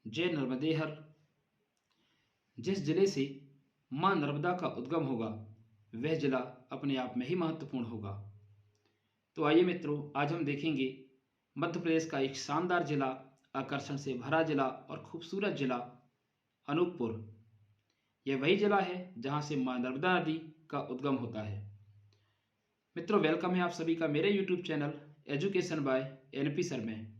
जय नर्मदे हर। जिस जिले से मां नर्मदा का उद्गम होगा वह जिला अपने आप में ही महत्वपूर्ण होगा। तो आइए मित्रों, आज हम देखेंगे मध्य प्रदेश का एक शानदार जिला, आकर्षण से भरा जिला और खूबसूरत जिला अनूपपुर। यह वही जिला है जहां से मां नर्मदा नदी का उद्गम होता है। मित्रों, वेलकम है आप सभी का मेरे YouTube channel education by NP sir में।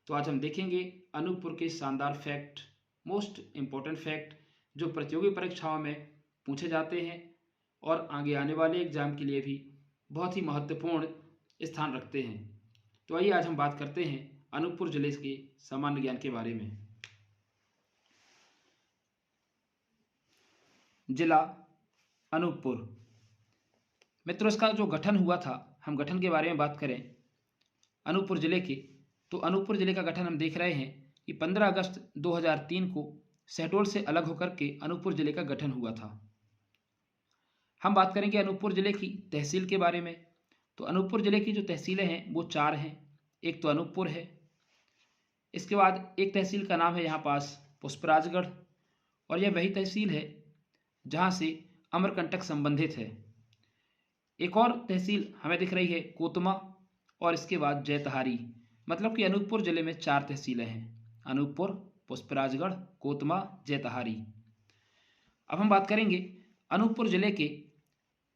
तो आज हम देखेंगे अनूपपुर के शानदार फैक्ट, मोस्ट इम्पोर्टेंट फैक्ट जो प्रतियोगी परीक्षाओं में पूछे जाते हैं और आगे आने वाले एग्जाम के लिए भी बहुत ही महत्वपूर्ण स्थान रखते हैं। तो आइए आज हम बात करते हैं अनूपपुर जिले के सामान्य ज्ञान के बारे में। जिला अनूपपुर। मित्रों, इसका जो गठन हुआ था, हम गठन के बारे में बात करें अनूपपुर जिले के, तो अनूपपुर जिले का गठन हम देख रहे हैं कि 15 अगस्त 2003 को शहडोल से अलग होकर के अनूपपुर जिले का गठन हुआ था। हम बात करेंगे अनूपपुर जिले की तहसील के बारे में। तो अनूपपुर जिले की जो तहसीलें हैं वो 4 हैं। एक तो अनूपपुर है, इसके बाद एक तहसील का नाम है यहाँ पास पुष्पराजगढ़, और यह वही तहसील है जहाँ से अमरकंटक संबंधित है। एक और तहसील हमें दिख रही है कोतमा, और इसके बाद जैतहारी। मतलब कि अनूपपुर जिले में 4 तहसीलें हैं, अनूपपुर, पुष्पराजगढ़, कोतमा, जैतहारी। अब हम बात करेंगे अनूपपुर जिले के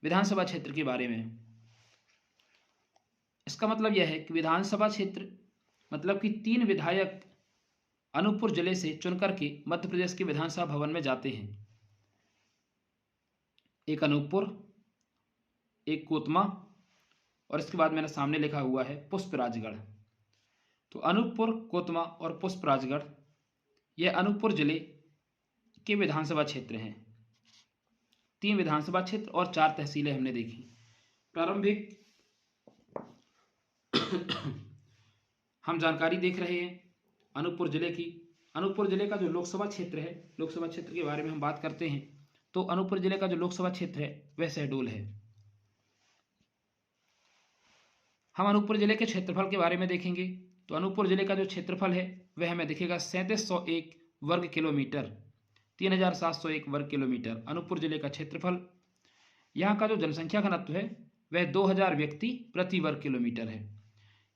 विधानसभा क्षेत्र के बारे में। इसका मतलब यह है कि विधानसभा क्षेत्र मतलब कि 3 विधायक अनूपपुर जिले से चुनकर के मध्य प्रदेश के विधानसभा भवन में जाते हैं। एक अनूपपुर, एक कोतमा, और इसके बाद मैंने सामने लिखा हुआ है पुष्पराजगढ़। तो अनूपपुर, कोतमा और पुष्पराजगढ़ यह अनूपपुर जिले के विधानसभा क्षेत्र हैं। 3 विधानसभा क्षेत्र और 4 तहसीलें हमने देखी। प्रारंभिक हम जानकारी देख रहे हैं अनूपपुर जिले की। अनूपपुर जिले का जो लोकसभा क्षेत्र है, लोकसभा क्षेत्र के बारे में हम बात करते हैं तो अनूपपुर जिले का जो लोकसभा क्षेत्र है वह शहडोल है। हम अनूपपुर जिले के क्षेत्रफल के बारे में देखेंगे तो अनूपपुर जिले का जो क्षेत्रफल है वह हमें दिखेगा 3701 वर्ग किलोमीटर, 3701 वर्ग किलोमीटर अनूपपुर जिले का क्षेत्रफल। यहाँ का जो जनसंख्या घनत्व है वह 2000 व्यक्ति प्रति वर्ग किलोमीटर है।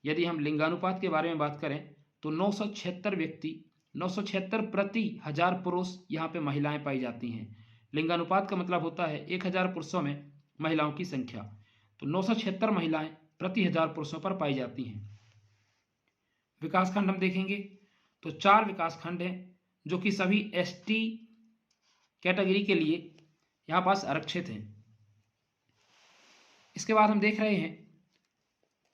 यदि हम लिंगानुपात के बारे में बात करें तो 976 व्यक्ति, 976 प्रति 1000 पुरुष यहाँ पे महिलाएं पाई जाती हैं। लिंगानुपात का मतलब होता है 1000 पुरुषों में महिलाओं की संख्या, तो 976 महिलाएं प्रति 1000 पुरुषों पर पाई जाती हैं। विकासखंड हम देखेंगे तो 4 विकासखंड हैं जो कि सभी एसटी कैटेगरी के लिए यहाँ पास आरक्षित हैं। इसके बाद हम देख रहे हैं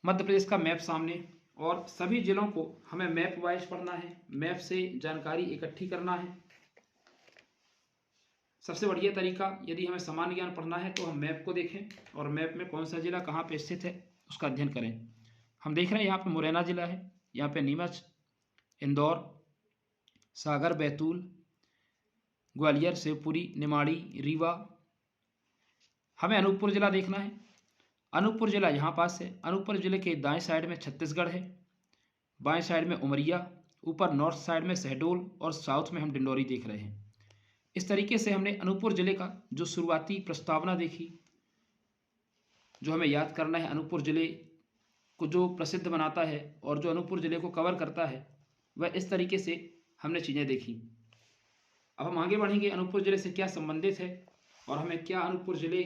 मध्य प्रदेश का मैप सामने, और सभी जिलों को हमें मैप वाइज पढ़ना है, मैप से जानकारी इकट्ठी करना है। सबसे बढ़िया तरीका यदि हमें सामान्य ज्ञान पढ़ना है तो हम मैप को देखें और मैप में कौन सा जिला कहाँ पे स्थित है उसका अध्ययन करें। हम देख रहे हैं यहाँ पे मुरैना जिला है, यहाँ पे नीमच, इंदौर, सागर, बैतूल, ग्वालियर, शिवपुरी, निमाड़ी, रीवा। हमें अनूपपुर जिला देखना है। अनूपपुर जिला यहाँ पास है। अनूपपुर जिले के दाएं साइड में छत्तीसगढ़ है, बाएं साइड में उमरिया, ऊपर नॉर्थ साइड में शहडोल और साउथ में हम डिंडौरी देख रहे हैं। इस तरीके से हमने अनूपपुर जिले का जो शुरुआती प्रस्तावना देखी, जो हमें याद करना है अनूपपुर जिले को जो प्रसिद्ध बनाता है और जो अनूपपुर जिले को कवर करता है, वह इस तरीके से हमने चीज़ें देखी। अब हम आगे बढ़ेंगे अनूपपुर जिले से क्या संबंधित है और हमें क्या अनूपपुर जिले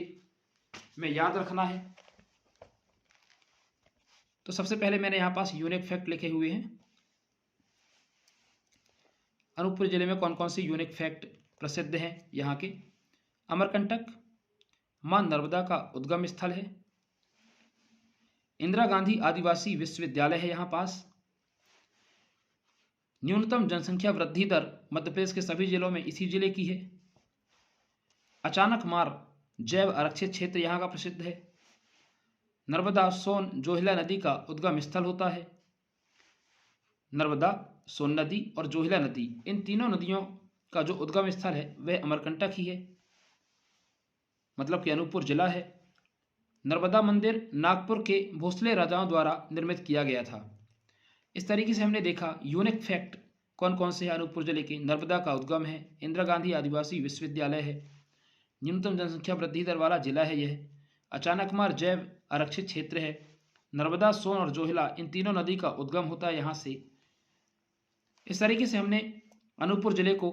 में याद रखना है। तो सबसे पहले मैंने यहाँ पास यूनिक फैक्ट लिखे हुए हैं। अनूपपुर जिले में कौन कौन से यूनिक फैक्ट प्रसिद्ध हैं यहाँ के। अमरकंटक मां नर्मदा का उद्गम स्थल है। इंदिरा गांधी आदिवासी विश्वविद्यालय है यहाँ पास। न्यूनतम जनसंख्या वृद्धि दर मध्य प्रदेश के सभी जिलों में इसी जिले की है। अचानक मार जैव आरक्षित क्षेत्र यहाँ का प्रसिद्ध है। नर्मदा, सोन, जोहिला नदी का उद्गम स्थल होता है। नर्मदा, सोन नदी और जोहिला नदी, इन तीनों नदियों का जो उद्गम स्थल है वह अमरकंटक ही है, मतलब कि अनूपपुर जिला है। नर्मदा मंदिर नागपुर के भोसले राजाओं द्वारा निर्मित किया गया था। इस तरीके से हमने देखा यूनिक फैक्ट कौन कौन से हैं अनूपपुर जिले के? नर्मदा का उद्गम है, इंदिरा गांधी आदिवासी विश्वविद्यालय है, न्यूनतम जनसंख्या वृद्धि दर वाला जिला है यह, अचानकमार जैव आरक्षित क्षेत्र है, नर्मदा, सोन और जोहिला इन तीनों नदी का उद्गम होता है यहाँ से। इस तरीके से हमने अनूपपुर जिले को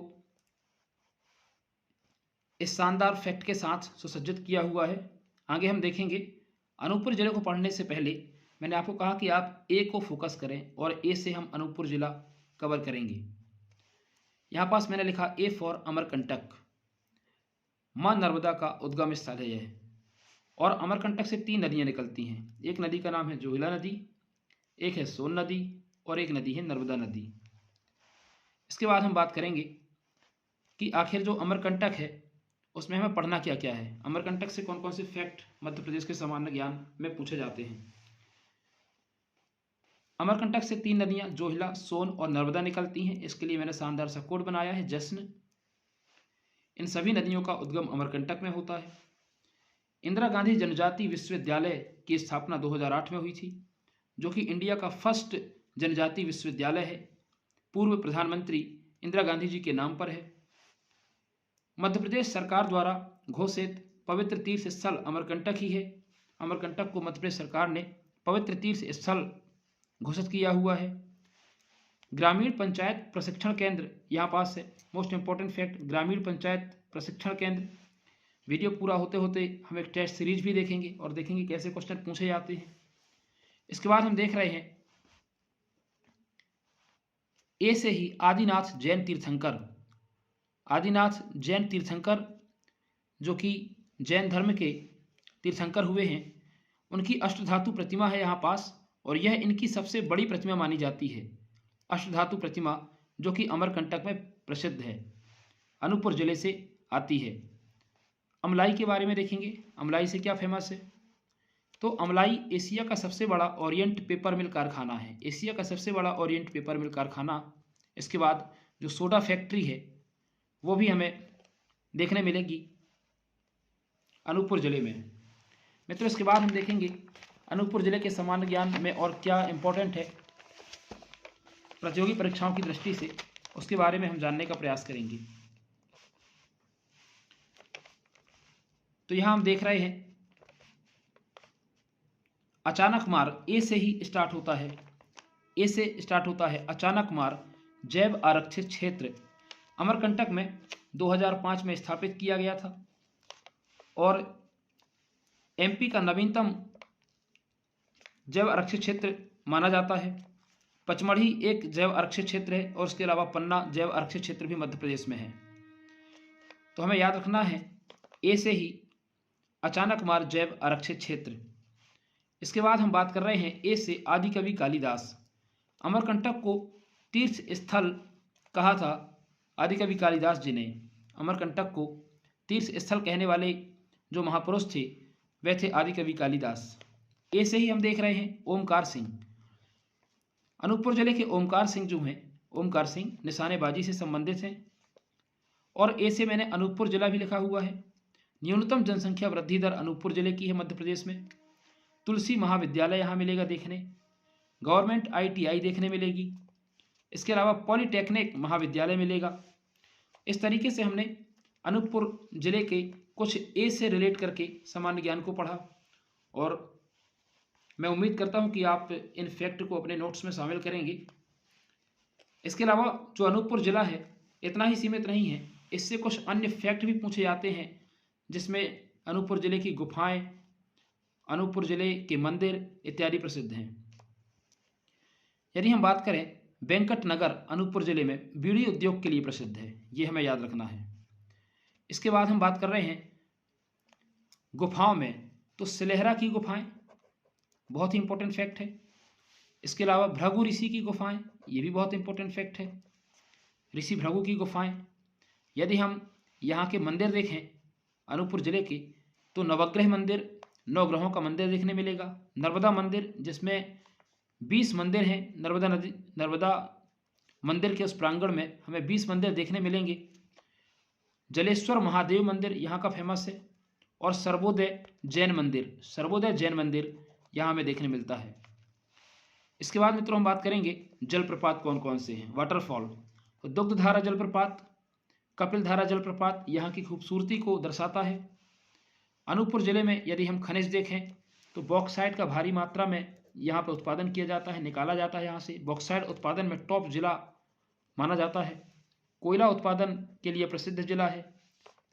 इस शानदार फैक्ट के साथ सुसज्जित किया हुआ है। आगे हम देखेंगे। अनूपपुर जिले को पढ़ने से पहले मैंने आपको कहा कि आप ए को फोकस करें और ए से हम अनूपपुर जिला कवर करेंगे। यहाँ पास मैंने लिखा ए फॉर अमरकंटक। माँ नर्मदा का उद्गम स्थल है यह, और अमरकंटक से 3 नदियाँ निकलती हैं। एक नदी का नाम है जोहिला नदी, एक है सोन नदी और एक नदी है नर्मदा नदी। इसके बाद हम बात करेंगे कि आखिर जो अमरकंटक है उसमें हमें पढ़ना क्या क्या है। अमरकंटक से कौन कौन से फैक्ट मध्य प्रदेश के सामान्य ज्ञान में पूछे जाते हैं। अमरकंटक से 3 नदियां जोहिला, सोन और नर्मदा निकलती हैं। इसके लिए मैंने शानदार सा कोड बनाया है, जश्न। इन सभी नदियों का उद्गम अमरकंटक में होता है। इंदिरा गांधी जनजातीय विश्वविद्यालय की स्थापना 2008 में हुई थी, जो कि इंडिया का फर्स्ट जनजातीय विश्वविद्यालय है। पूर्व प्रधानमंत्री इंदिरा गांधी जी के नाम पर है। मध्य प्रदेश सरकार द्वारा घोषित पवित्र तीर्थ स्थल अमरकंटक ही है। अमरकंटक को मध्य प्रदेश सरकार ने पवित्र तीर्थ स्थल घोषित किया हुआ है। ग्रामीण पंचायत प्रशिक्षण केंद्र यहाँ पास है। मोस्ट इंपॉर्टेंट फैक्ट, ग्रामीण पंचायत प्रशिक्षण केंद्र। वीडियो पूरा होते होते हम एक टेस्ट सीरीज भी देखेंगे और देखेंगे कैसे क्वेश्चन पूछे जाते हैं। इसके बाद हम देख रहे हैं ए से ही आदिनाथ जैन तीर्थंकर। आदिनाथ जैन तीर्थंकर जो कि जैन धर्म के तीर्थंकर हुए हैं, उनकी अष्टधातु प्रतिमा है यहाँ पास, और यह इनकी सबसे बड़ी प्रतिमा मानी जाती है। अष्टधातु प्रतिमा जो कि अमरकंटक में प्रसिद्ध है, अनूपपुर जिले से आती है। अमलाई के बारे में देखेंगे। अमलाई से क्या फेमस है? तो अमलाई एशिया का सबसे बड़ा ओरिएंट पेपर मिल कारखाना है। एशिया का सबसे बड़ा ओरिएंट पेपर मिल कारखाना। इसके बाद जो सोडा फैक्ट्री है वो भी हमें देखने मिलेगी अनूपपुर जिले में। मित्रों, इसके बाद हम देखेंगे अनूपपुर जिले के सामान्य ज्ञान में और क्या इंपॉर्टेंट है प्रतियोगी परीक्षाओं की दृष्टि से, उसके बारे में हम जानने का प्रयास करेंगे। तो यहाँ हम देख रहे हैं अचानक मार ए से ही स्टार्ट होता है। ए से स्टार्ट होता है अचानक मार जैव आरक्षित क्षेत्र। अमरकंटक में 2005 में स्थापित किया गया था और एमपी का नवीनतम जैव आरक्षित क्षेत्र माना जाता है। पचमढ़ी एक जैव आरक्षित क्षेत्र है और उसके अलावा पन्ना जैव आरक्षित क्षेत्र भी मध्य प्रदेश में है। तो हमें याद रखना है ए से ही अचानक मार जैव आरक्षित क्षेत्र। इसके बाद हम बात कर रहे हैं ए से आदिकवि कालिदास। अमरकंटक को तीर्थ स्थल कहा था आदिकवि कालिदास जी ने। अमरकंटक को तीर्थ स्थल कहने वाले जो महापुरुष थे वे थे आदिकवि कालिदास। ए से ही हम देख रहे हैं ओमकार सिंह। अनूपपुर जिले के ओमकार सिंह जो हैं, ओमकार सिंह निशानेबाजी से संबंधित हैं। और ए से मैंने अनूपपुर जिला भी लिखा हुआ है। न्यूनतम जनसंख्या वृद्धि दर अनूपपुर जिले की है मध्य प्रदेश में। तुलसी महाविद्यालय यहाँ मिलेगा देखने। गवर्नमेंट ITI देखने मिलेगी। इसके अलावा पॉलीटेक्निक महाविद्यालय मिलेगा। इस तरीके से हमने अनूपपुर जिले के कुछ ए से रिलेट करके सामान्य ज्ञान को पढ़ा और मैं उम्मीद करता हूं कि आप इन फैक्ट को अपने नोट्स में शामिल करेंगे। इसके अलावा जो अनूपपुर जिला है इतना ही सीमित नहीं है, इससे कुछ अन्य फैक्ट भी पूछे जाते हैं जिसमें अनूपपुर जिले की गुफाएं, अनूपपुर जिले के मंदिर इत्यादि प्रसिद्ध हैं। यदि हम बात करें वेंकट नगर अनूपपुर जिले में बीड़ी उद्योग के लिए प्रसिद्ध है, ये हमें याद रखना है। इसके बाद हम बात कर रहे हैं गुफाओं में, तो सिलेहरा की गुफाएं बहुत ही इंपॉर्टेंट फैक्ट है। इसके अलावा भृगु ऋषि की गुफाएं, ये भी बहुत इंपॉर्टेंट फैक्ट है। ऋषि भृगु की गुफाएं। यदि हम यहाँ के मंदिर देखें अनूपपुर जिले के, तो नवग्रह मंदिर, 9 ग्रहों का मंदिर देखने मिलेगा। नर्मदा मंदिर जिसमें 20 मंदिर हैं। नर्मदा मंदिर के उस प्रांगण में हमें 20 मंदिर देखने मिलेंगे। जलेश्वर महादेव मंदिर यहाँ का फेमस है। और सर्वोदय जैन मंदिर यहाँ हमें देखने मिलता है। इसके बाद मित्रों हम बात करेंगे जलप्रपात कौन कौन से हैं, वाटरफॉल। दुग्धधारा जलप्रपात, कपिलधारा जलप्रपात यहाँ की खूबसूरती को दर्शाता है। अनूपपुर ज़िले में यदि हम खनिज देखें तो बॉक्साइट का भारी मात्रा में यहाँ पर उत्पादन किया जाता है, निकाला जाता है। यहाँ से बॉक्साइट उत्पादन में टॉप जिला माना जाता है। कोयला उत्पादन के लिए प्रसिद्ध जिला है।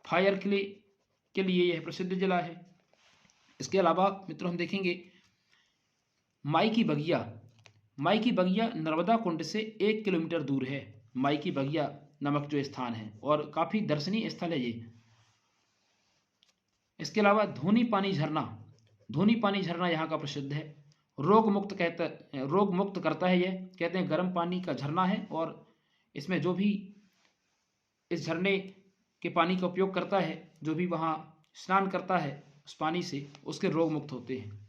फायर के लिए यह प्रसिद्ध जिला है। इसके अलावा मित्रों हम देखेंगे माई की बगिया नर्मदा कुंड से 1 किलोमीटर दूर है। माई की बगिया नामक जो स्थान है और काफ़ी दर्शनीय स्थल है ये। इसके अलावा धूनी पानी झरना यहाँ का प्रसिद्ध है। रोग मुक्त करता है। यह कहते हैं गर्म पानी का झरना है और इसमें जो भी इस झरने के पानी का उपयोग करता है, जो भी वहाँ स्नान करता है उस पानी से, उसके रोग मुक्त होते हैं।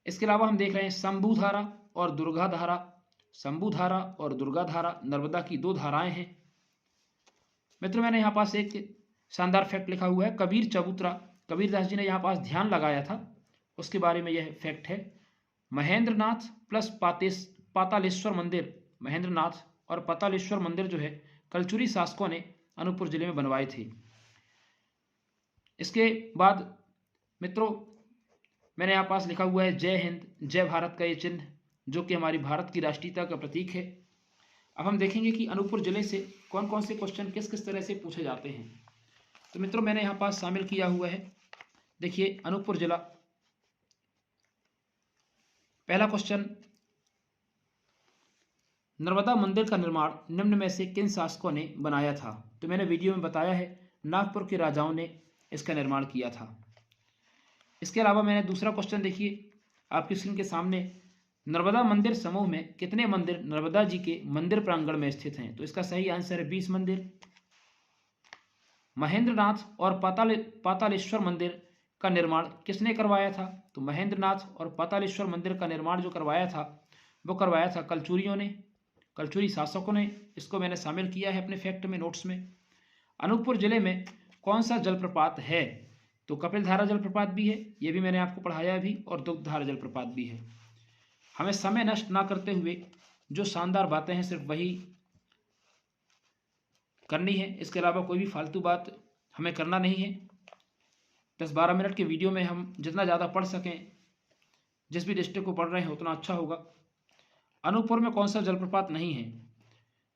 इसके अलावा हम देख रहे हैं शंभू धारा और दुर्गा धारा नर्मदा की 2 धाराएं हैं। मित्रों मैंने यहाँ पास एक शानदार फैक्ट लिखा हुआ है। कबीरदास जी ने यहाँ पास ध्यान लगाया था, उसके बारे में यह फैक्ट है। महेंद्रनाथ प्लस पातालेश्वर मंदिर, महेंद्रनाथ और पातालेश्वर मंदिर जो है कलचुरी शासकों ने अनूपपुर जिले में बनवाए थे। इसके बाद मित्रों मैंने यहाँ पास लिखा हुआ है जय हिंद जय भारत का ये चिन्ह, जो कि हमारी भारत की राष्ट्रीयता का प्रतीक है। अब हम देखेंगे कि अनूपपुर जिले से कौन कौन से क्वेश्चन किस तरह से पूछे जाते हैं। तो मित्रों मैंने यहाँ पास शामिल किया हुआ है, देखिए अनूपपुर जिला। पहला क्वेश्चन, नर्मदा मंदिर का निर्माण निम्न में से किन शासकों ने बनाया था? तो मैंने वीडियो में बताया है, नागपुर के राजाओं ने इसका निर्माण किया था। इसके अलावा मैंने दूसरा क्वेश्चन देखिए आपकी स्क्रीन के सामने, नर्मदा मंदिर समूह में कितने मंदिर नर्मदा जी के मंदिर प्रांगण में स्थित हैं? तो इसका सही आंसर है 20 मंदिर। महेंद्रनाथ और पातालेश्वर मंदिर का निर्माण किसने करवाया था? तो महेंद्रनाथ और पातालेश्वर मंदिर का निर्माण जो करवाया था वो करवाया था कलचुरियों ने, कलचुरी शासकों ने। इसको मैंने शामिल किया है अपने फैक्ट में, नोट्स में। अनूपपुर जिले में कौन सा जलप्रपात है? तो कपिलधारा जलप्रपात भी है, ये भी मैंने आपको पढ़ाया भी, और दुग्धधारा जलप्रपात भी है। हमें समय नष्ट ना करते हुए जो शानदार बातें हैं सिर्फ वही करनी है, इसके अलावा कोई भी फालतू बात हमें करना नहीं है। 10-12 मिनट के वीडियो में हम जितना ज़्यादा पढ़ सकें, जिस भी डिस्ट्रिक्ट को पढ़ रहे हैं उतना अच्छा होगा। अनूपपुर में कौन सा जलप्रपात नहीं है?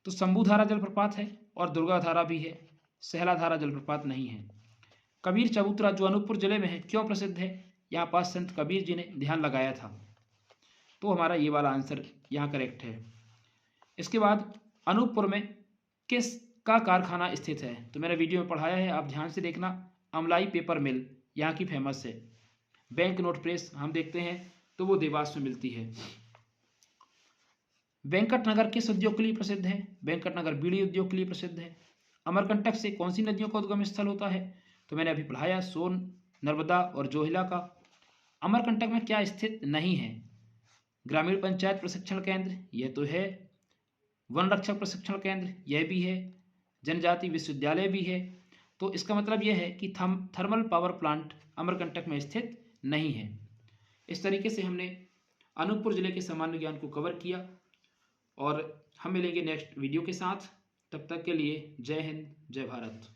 तो शंभूधारा जलप्रपात है और दुर्गा धारा भी है, सहलाधारा जलप्रपात नहीं है। कबीर चबूतरा जो अनूपपुर जिले में है क्यों प्रसिद्ध है? यहाँ पास संत कबीर जी ने ध्यान लगाया था। तो हमारा ये वाला आंसर यहाँ करेक्ट है। इसके बाद अनूपपुर में किस का कारखाना स्थित है? तो मैंने वीडियो में पढ़ाया है, आप ध्यान से देखना। अमलाई पेपर मिल यहाँ की फेमस है। बैंक नोट प्रेस हम देखते हैं तो वो देवास में मिलती है। वेंकटनगर किस उद्योग के लिए प्रसिद्ध है? वेंकटनगर बीड़ी उद्योग के लिए प्रसिद्ध है। अमरकंटक से कौन सी नदियों का उद्गम स्थल होता है? तो मैंने अभी पढ़ाया, सोन, नर्मदा और जोहिला का। अमरकंटक में क्या स्थित नहीं है? ग्रामीण पंचायत प्रशिक्षण केंद्र यह तो है, वन रक्षक प्रशिक्षण केंद्र यह भी है, जनजाति विश्वविद्यालय भी है। तो इसका मतलब यह है कि थर्मल पावर प्लांट अमरकंटक में स्थित नहीं है। इस तरीके से हमने अनूपपुर जिले के सामान्य ज्ञान को कवर किया और हम मिलेंगे नेक्स्ट वीडियो के साथ। तब तक के लिए जय हिंद जय भारत।